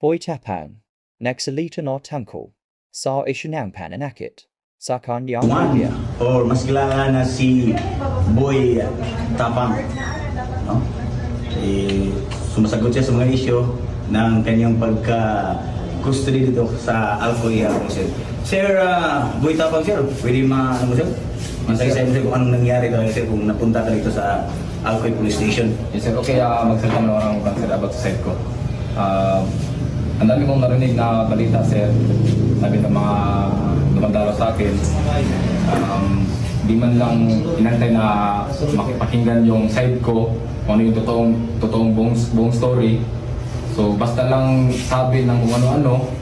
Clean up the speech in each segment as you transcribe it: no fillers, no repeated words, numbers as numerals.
Boy Tapan, Nexalita no Tangko, Sa Ishunang Pananakit, Sakan Yang One, or mas kilala na si Boy Tapang, no? Sumasagot siya sa mga isyo ng kanyang pagka-custody dito sa Alcoy, sir. Sir, Boy Tapang, sir, pwede ano mo, sir? Masaya mo, sir, kung anong nangyari daw, sir, kung napunta ka dito sa Alcoy Police Station. Yes sir, okay, magsalita na lang ako sir about sa side ko. Ang dami kong narinig na balita sir, sabi ng mga dumandalo sa akin, di man lang inantay na makipakinggan yung side ko, kung ano yung totoong buong story. So basta lang sabi ng kung ano-ano,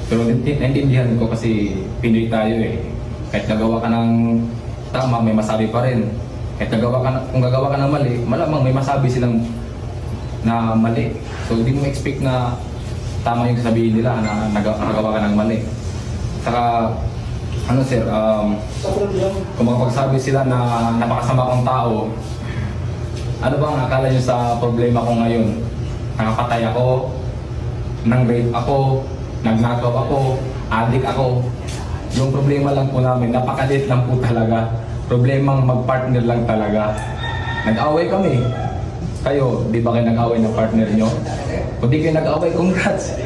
pero naintindihan ko kasi Pinoy tayo eh. Kahit nagawa ka ng tama, may masabi pa rin. Kahit kung gagawa ka ng mali, malamang may masabi silang na mali. So hindi mo expect na tama yung sabihin nila na nagawa ka ng mali. Saka, ano sir, kung makapagsabi sila na napakasama kong tao, ano bang akala nyo sa problema ko ngayon? Nakapatay ako, nang-rape ako, nagnakaw ako, addict ako. Yung problema lang po namin, napakalit lang po talaga. Problemang mag-partner lang talaga. Nag-away kami. Kayo, di ba kayo nag-away ng partner nyo? Kung di kayo nag-away, congrats!